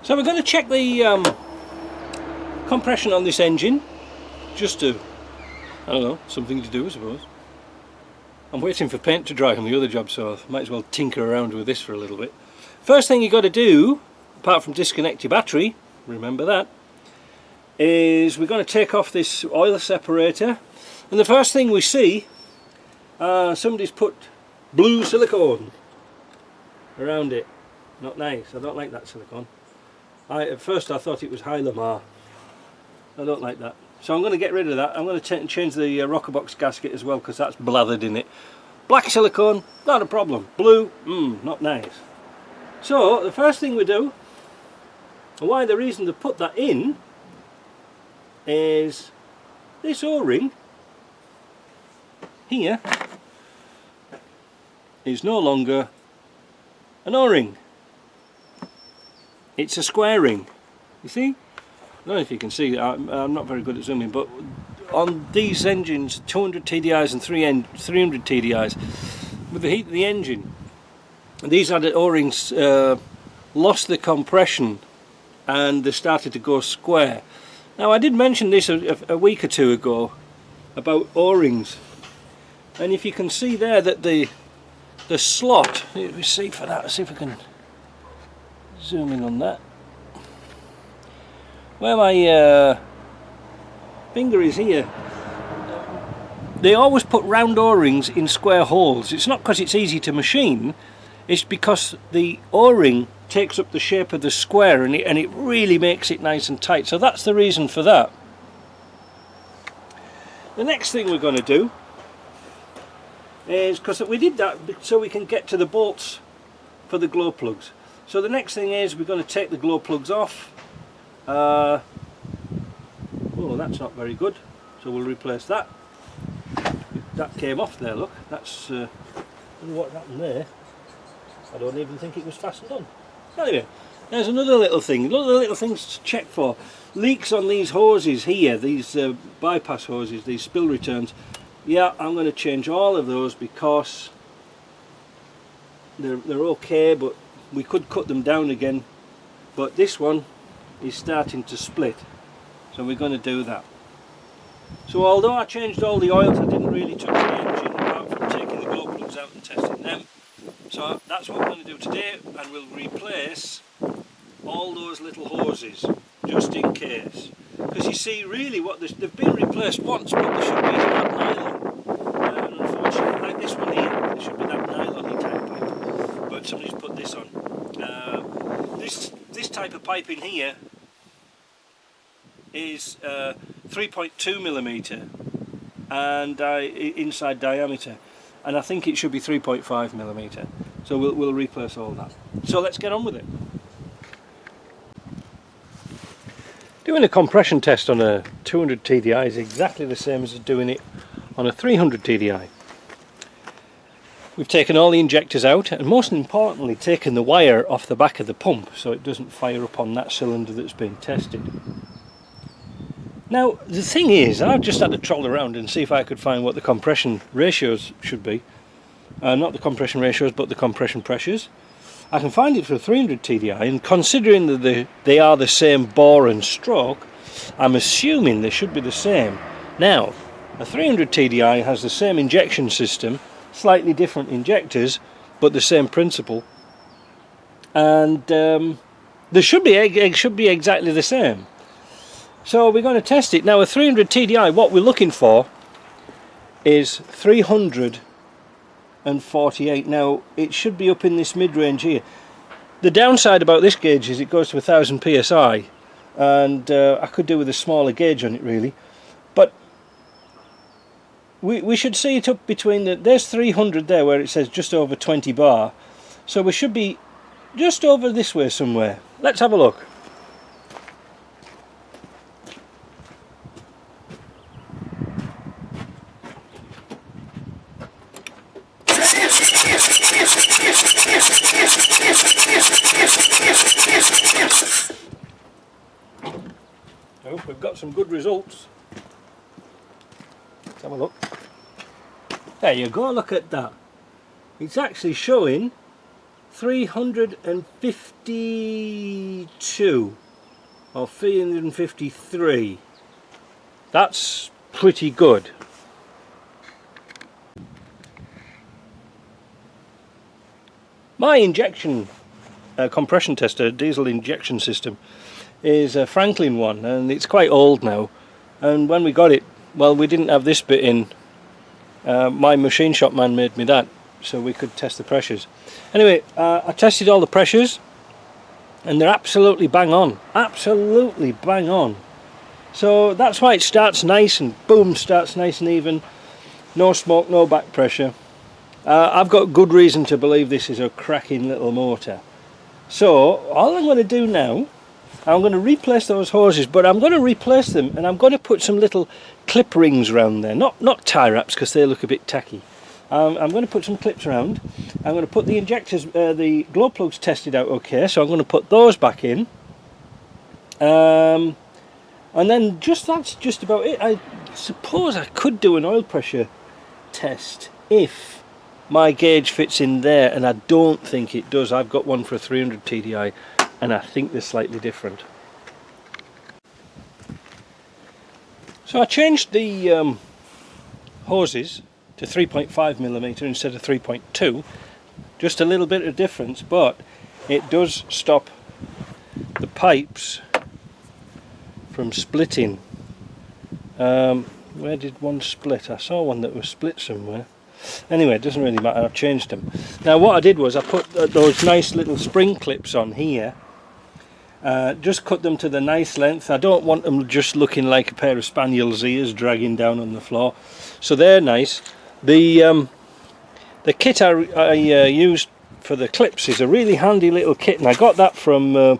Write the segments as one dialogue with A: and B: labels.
A: So we're going to check the compression on this engine, just to, I don't know, something to do I suppose. I'm waiting for paint to dry on the other job, so I might as well tinker around with this for a little bit. First thing you've got to do, apart from disconnect your battery, remember that, is we're going to take off this oil separator, and the first thing we see, somebody's put blue silicone around it. Not nice. I don't like that silicone. At first I thought it was Hylamar. I don't like that. So I'm going to get rid of that. I'm going to change the rocker box gasket as well, because that's blathered in it. Black silicone, not a problem. Blue, not nice. So the first thing we do, and why the reason to put that in, is this O-ring here is no longer an O-ring. It's a square ring. You see? I don't know if you can see, I'm not very good at zooming, but on these engines, 200 TDIs and 300 TDIs, with the heat of the engine, these added O-rings lost the compression and they started to go square. Now I did mention this a week or two ago about O-rings, and if you can see there that the slot, let me see for that, see if I can zoom in on that. Where my finger is here, they always put round O-rings in square holes. It's not because it's easy to machine, it's because the O-ring takes up the shape of the square and it really makes it nice and tight. So that's the reason for that. The next thing we're going to do is, because we did that so we can get to the bolts for the glow plugs. So the next thing is we're going to take the glow plugs off. Oh, that's not very good, so we'll replace that. That came off there, look. That's I don't know what happened there. I don't even think it was fastened on. Anyway, there's another little thing, another little things to check for. Leaks on these hoses here, these bypass hoses, these spill returns. Yeah, I'm going to change all of those because they're okay, but we could cut them down again. But this one is starting to split, so we're going to do that. So although I changed all the oils, I didn't really touch the engine apart from taking the glow plugs out and testing them. So that's what we're going to do today, and we'll replace all those little hoses just in case, because you see really what they've been replaced once, but they should be hard nylon, and unfortunately like this one here, there should be that nylon-y type pipe, but somebody's put this on. This type of pipe in here is 3.2 millimeter and inside diameter, and I think it should be 3.5 millimeter. So we'll replace all that. So let's get on with it. Doing a compression test on a 200 TDI is exactly the same as doing it on a 300 TDI. We've taken all the injectors out, and most importantly taken the wire off the back of the pump so it doesn't fire up on that cylinder that's been tested. Now the thing is, I've just had to troll around and see if I could find what the compression ratios should be. Not the compression ratios, but the compression pressures. I can find it for a 300 TDI, and considering that they are the same bore and stroke, I'm assuming they should be the same. Now, a 300 TDI has the same injection system, slightly different injectors, but the same principle, and they should be exactly the same. So we're going to test it. Now a 300 TDI, what we're looking for is 348. Now it should be up in this mid-range here. The downside about this gauge is it goes to 1000 psi, and I could do with a smaller gauge on it really, but we should see it up between there's 300 there where it says just over 20 bar, so we should be just over this way somewhere. Let's have a look. Oh, we've got some good results. Let's have a look. There you go, look at that. It's actually showing 352 or 353. That's pretty good. My injection compression tester, diesel injection system, is a Franklin one, and it's quite old now, and when we got it, well, we didn't have this bit in. My machine shop man made me that so we could test the pressures. Anyway, I tested all the pressures and they're absolutely bang on, absolutely bang on. So that's why it starts nice and boom, starts nice and even, no smoke, no back pressure. I've got good reason to believe this is a cracking little motor. So all I'm going to do now, I'm going to replace those hoses, but I'm going to replace them and I'm going to put some little clip rings around there, not tie wraps because they look a bit tacky. I'm going to put some clips around. I'm going to put the injectors, the glow plugs tested out okay, so I'm going to put those back in. And then that's just about it. I suppose I could do an oil pressure test if my gauge fits in there, and I don't think it does. I've got one for a 300 TDI and I think they're slightly different. So I changed the hoses to 3.5mm instead of 3.2, just a little bit of difference, but it does stop the pipes from splitting. Where did one split? I saw one that was split somewhere. Anyway, it doesn't really matter, I've changed them. Now what I did was I put those nice little spring clips on here, just cut them to the nice length. I don't want them just looking like a pair of spaniel's ears dragging down on the floor, so they're nice. The kit I used for the clips is a really handy little kit, and I got that from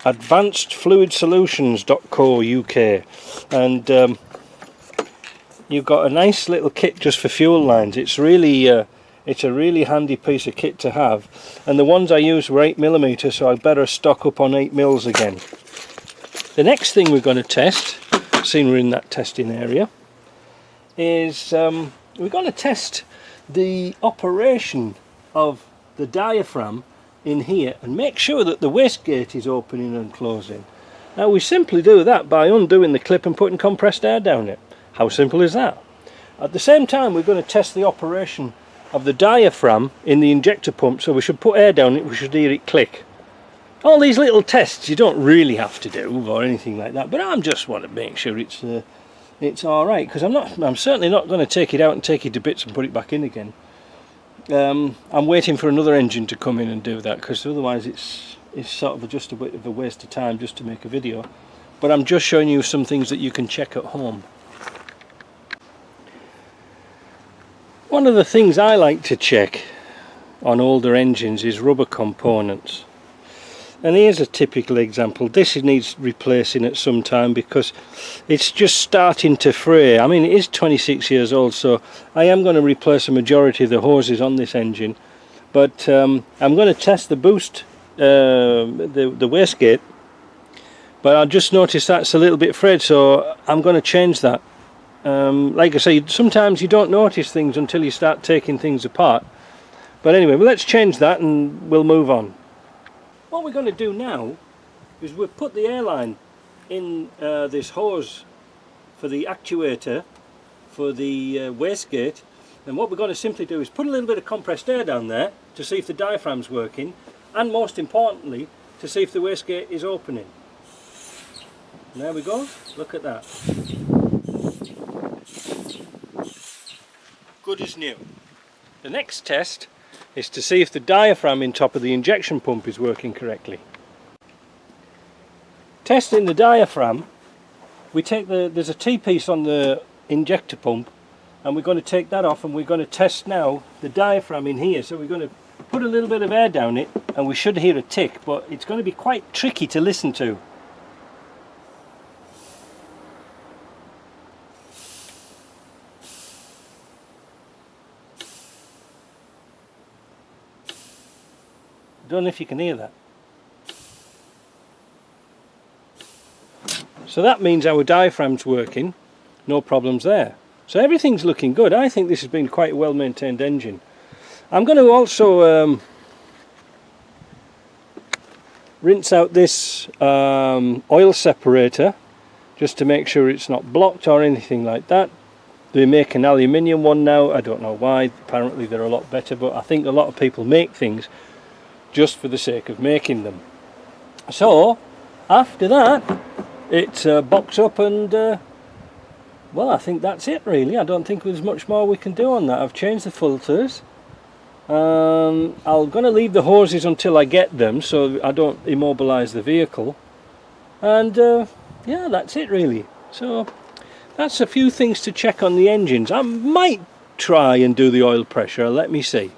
A: advancedfluidsolutions.co.uk, and you've got a nice little kit just for fuel lines. It's really it's a really handy piece of kit to have, and the ones I used were 8mm, so I better stock up on 8mm again. The next thing we're going to test, seeing we're in that testing area, is we're going to test the operation of the diaphragm in here and make sure that the wastegate is opening and closing. Now we simply do that by undoing the clip and putting compressed air down it. How simple is that? At the same time, we're going to test the operation of the diaphragm in the injector pump, so we should put air down it, we should hear it click. All these little tests you don't really have to do or anything like that, but I just want to make sure it's alright, because I'm certainly not going to take it out and take it to bits and put it back in again. I'm waiting for another engine to come in and do that, because otherwise it's sort of just a bit of a waste of time just to make a video. But I'm just showing you some things that you can check at home. One of the things I like to check on older engines is rubber components. And here's a typical example. This needs replacing at some time because it's just starting to fray. I mean, it is 26 years old, so I am going to replace a majority of the hoses on this engine. But I'm going to test the boost, the wastegate. But I just noticed that's a little bit frayed, so I'm going to change that. Like I say, sometimes you don't notice things until you start taking things apart. But anyway, well, let's change that and we'll move on. What we're going to do now is we've put the airline in this hose for the actuator for the wastegate, and what we're going to simply do is put a little bit of compressed air down there to see if the diaphragm's working, and most importantly to see if the wastegate is opening. And there we go, look at that. Good as new. The next test is to see if the diaphragm in top of the injection pump is working correctly. Testing the diaphragm, we take there's a T-piece on the injector pump, and we're going to take that off, and we're going to test now the diaphragm in here. So we're going to put a little bit of air down it, and we should hear a tick, but it's going to be quite tricky to listen to. Don't know if you can hear that. So that means our diaphragm's working, no problems there. So everything's looking good. I think this has been quite a well maintained engine. I'm going to also rinse out this oil separator just to make sure it's not blocked or anything like that. They make an aluminium one now, I don't know why, apparently they're a lot better, but I think a lot of people make things just for the sake of making them. So after that it's box up and well, I think that's it really. I don't think there's much more we can do on that. I've changed the filters. I'm going to leave the hoses until I get them so I don't immobilize the vehicle, and yeah, that's it really. So that's a few things to check on the engines. I might try and do the oil pressure, let me see.